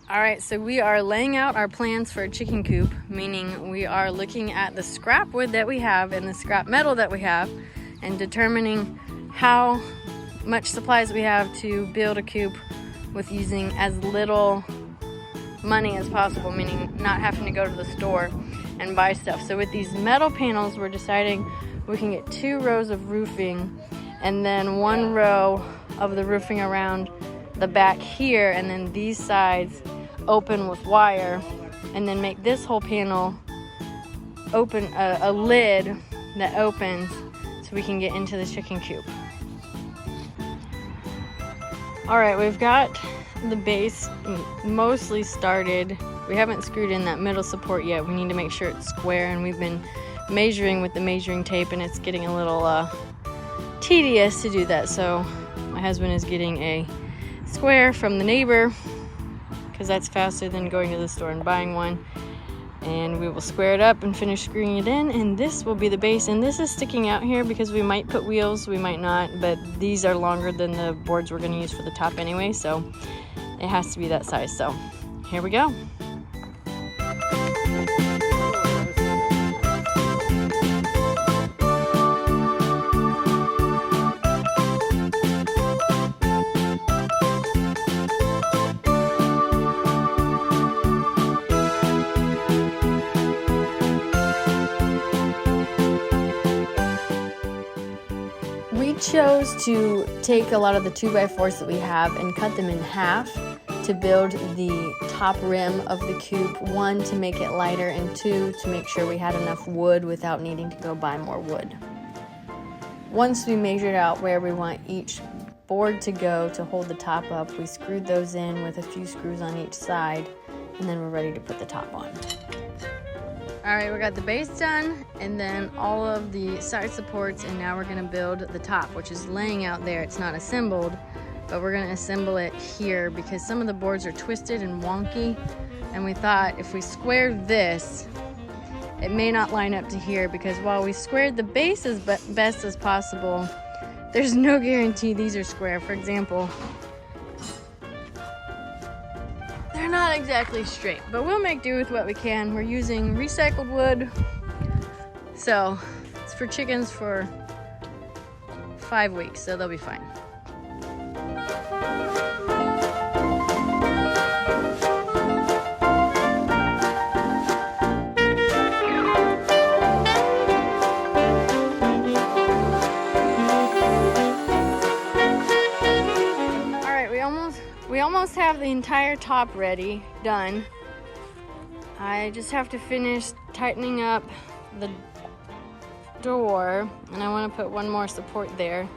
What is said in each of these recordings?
All right, so we are laying out our plans for a chicken coop, meaning we are looking at the scrap wood that we have and the scrap metal that we have and determining how much supplies we have to build a coop with using as little money as possible, meaning not having to go to the store and buy stuff. So with these metal panels, we're deciding we can get 2 rows of roofing and then 1 row of the roofing around the back here, and then these sides open with wire, and then make this whole panel open a lid that opens so we can get into the chicken coop. All right, we've got the base mostly started. We haven't screwed in that middle support yet. We need to make sure it's square, and we've been measuring with the measuring tape, and it's getting a little tedious to do that. So my husband is getting a square from the neighbor because that's faster than going to the store and buying one, and we will square it up and finish screwing it in, and this will be the base. And this is sticking out here because we might put wheels, we might not, but these are longer than the boards we're going to use for the top anyway, so it has to be that size. So here we go. We chose to take a lot of the 2x4s that we have and cut them in half to build the top rim of the coop. 1, to make it lighter, and 2, to make sure we had enough wood without needing to go buy more wood. Once we measured out where we want each board to go to hold the top up, we screwed those in with a few screws on each side, and then we're ready to put the top on. All right, we got the base done and then all of the side supports, and now we're gonna build the top, which is laying out there. It's not assembled, but we're gonna assemble it here because some of the boards are twisted and wonky, and we thought if we square this, it may not line up to here, because while we squared the base as best as possible, there's no guarantee these are square. For example, they're not exactly straight, but we'll make do with what we can. We're using recycled wood, so it's for chickens for 5 weeks, so they'll be fine. We almost have the entire top ready, done. I just have to finish tightening up the door, and I want to put 1 more support there.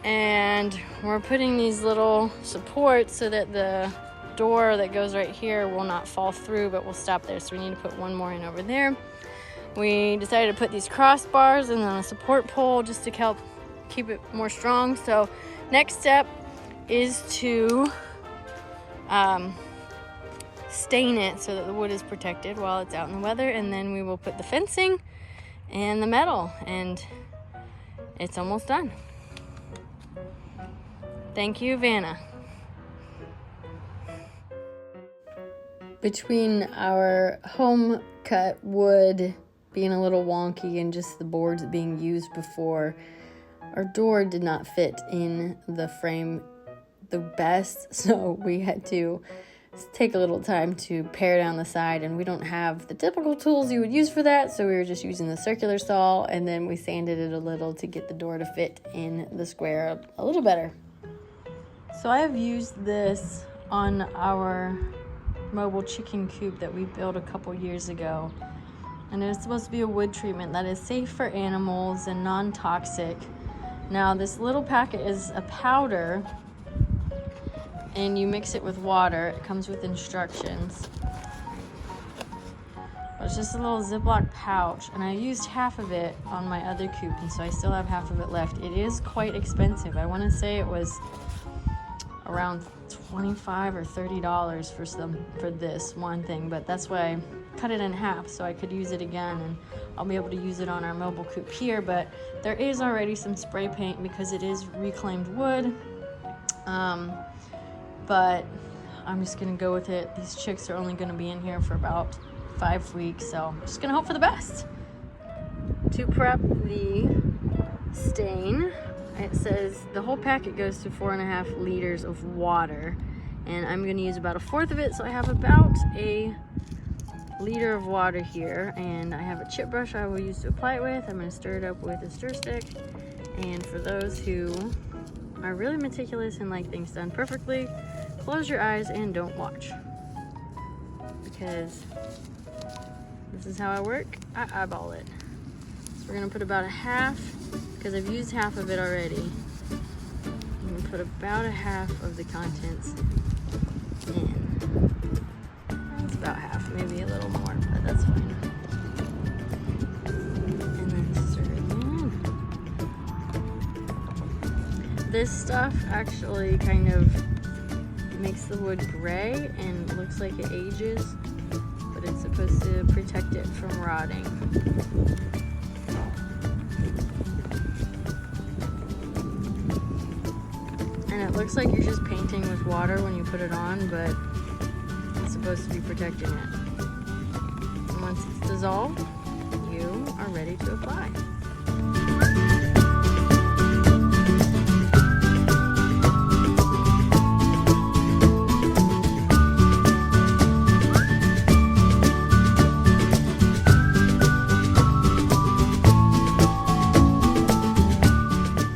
And we're putting these little supports so that the door that goes right here will not fall through, but will stop there. So we need to put 1 more in over there. We decided to put these crossbars and then a support pole just to help keep it more strong. So next step is to stain it so that the wood is protected while it's out in the weather, and then we will put the fencing and the metal, and it's almost done. Thank you, Vanna. Between our home cut wood being a little wonky and just the boards being used before, our door did not fit in the frame the best, so we had to take a little time to pare down the side, and we don't have the typical tools you would use for that, so we were just using the circular saw, and then we sanded it a little to get the door to fit in the square a little better. So I have used this on our mobile chicken coop that we built a couple years ago, and it's supposed to be a wood treatment that is safe for animals and non-toxic. Now this little packet is a powder, and you mix it with water. It comes with instructions. It's just a little Ziploc pouch, and I used half of it on my other coop, and so I still have half of it left. It is quite expensive. I want to say it was around $25 or $30 for this one thing, but that's why I cut it in half so I could use it again, and I'll be able to use it on our mobile coop here. But there is already some spray paint because it is reclaimed wood. But I'm just gonna go with it. These chicks are only gonna be in here for about 5 weeks, so I'm just gonna hope for the best. To prep the stain, it says the whole packet goes to 4.5 liters of water, and I'm gonna use about 1/4 of it, so I have about a liter of water here, and I have a chip brush I will use to apply it with. I'm gonna stir it up with a stir stick, and for those who are really meticulous and like things done perfectly, close your eyes and don't watch, because this is how I work. I eyeball it. So we're gonna put about 1/2, because I've used 1/2 of it already. I'm gonna put about 1/2 of the contents in. That's about 1/2, maybe a little more, but that's fine. And then stir it in. This stuff actually kind of makes the wood gray and looks like it ages, but it's supposed to protect it from rotting. And it looks like you're just painting with water when you put it on, but it's supposed to be protecting it. And once it's dissolved, you are ready to apply.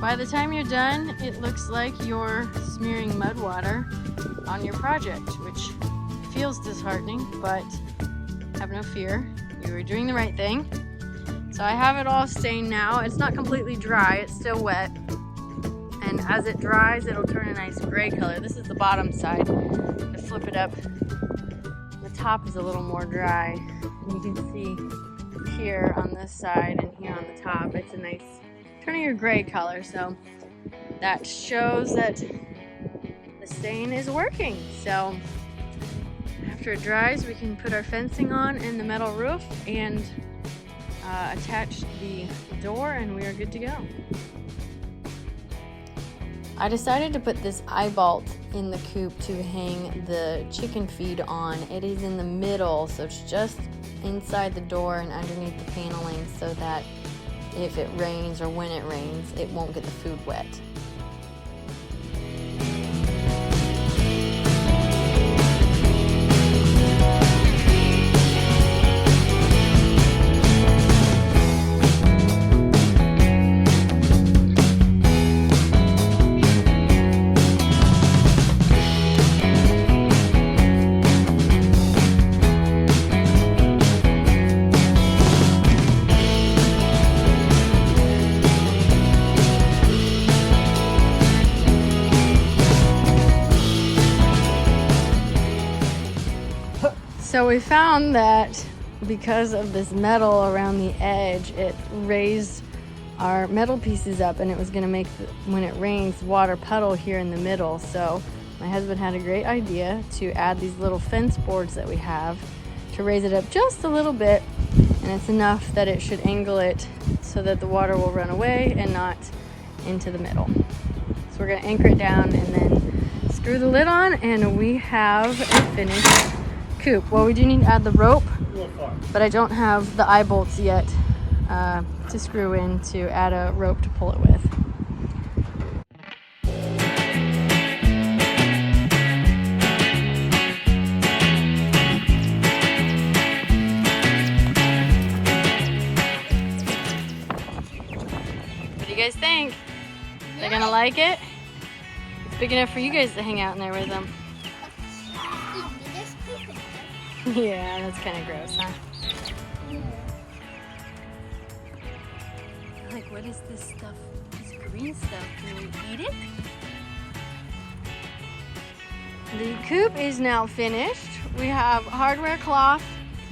By the time you're done, it looks like you're smearing mud water on your project, which feels disheartening, but have no fear, you are doing the right thing. So I have it all stained now. It's not completely dry, it's still wet. And as it dries, it'll turn a nice gray color. This is the bottom side. To flip it up, the top is a little more dry. And you can see here on this side and here on the top, it's a nice turning a gray color, so that shows that the stain is working. So after it dries, we can put our fencing on and the metal roof and attach the door, and we are good to go. I decided to put this eye bolt in the coop to hang the chicken feed on. It is in the middle, so it's just inside the door and underneath the paneling, so that if it rains or when it rains, it won't get the food wet. So we found that because of this metal around the edge, it raised our metal pieces up, and it was going to make, when it rains, water puddle here in the middle. So my husband had a great idea to add these little fence boards that we have to raise it up just a little bit, and it's enough that it should angle it so that the water will run away and not into the middle. So we're going to anchor it down and then screw the lid on, and we have a finished coop. Well, we do need to add the rope, but I don't have the eye bolts yet to screw in to add a rope to pull it with. What do you guys think? They're gonna like it? It's big enough for you guys to hang out in there with them. Yeah, that's kind of gross, huh? Like, what is this stuff? This green stuff. Can we eat it? The coop is now finished. We have hardware cloth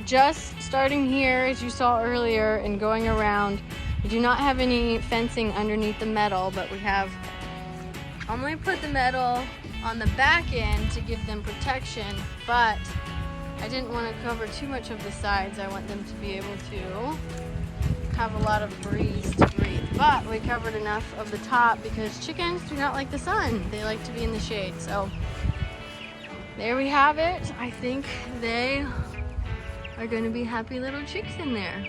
just starting here, as you saw earlier, and going around. We do not have any fencing underneath the metal, but we have... I'm going to put the metal on the back end to give them protection, but I didn't want to cover too much of the sides. I want them to be able to have a lot of breeze to breathe. But we covered enough of the top because chickens do not like the sun. They like to be in the shade. So there we have it. I think they are going to be happy little chicks in there.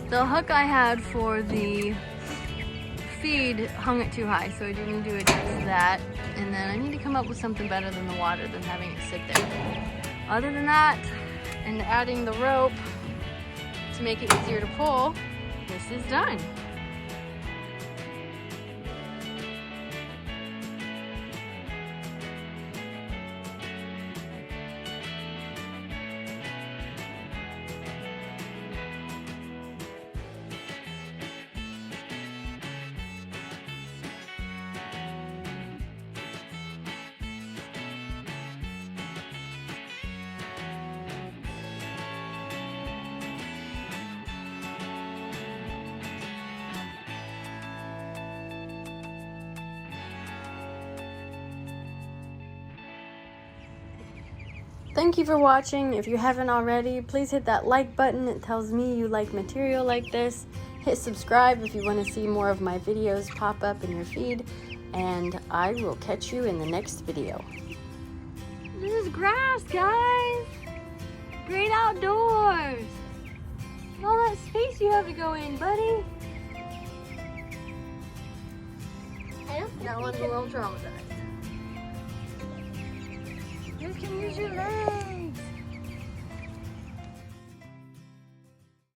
The hook I had for the feed hung it too high, so I do need to adjust that. And then I need to come up with something better than the water than having it sit there. Other than that, and adding the rope to make it easier to pull, this is done. Thank you for watching. If you haven't already, please hit that like button. It tells me you like material like this. Hit subscribe if you want to see more of my videos pop up in your feed. And I will catch you in the next video. This is grass, guys. Great outdoors. All that space you have to go in, buddy. That one's a little traumatized. You can use your legs.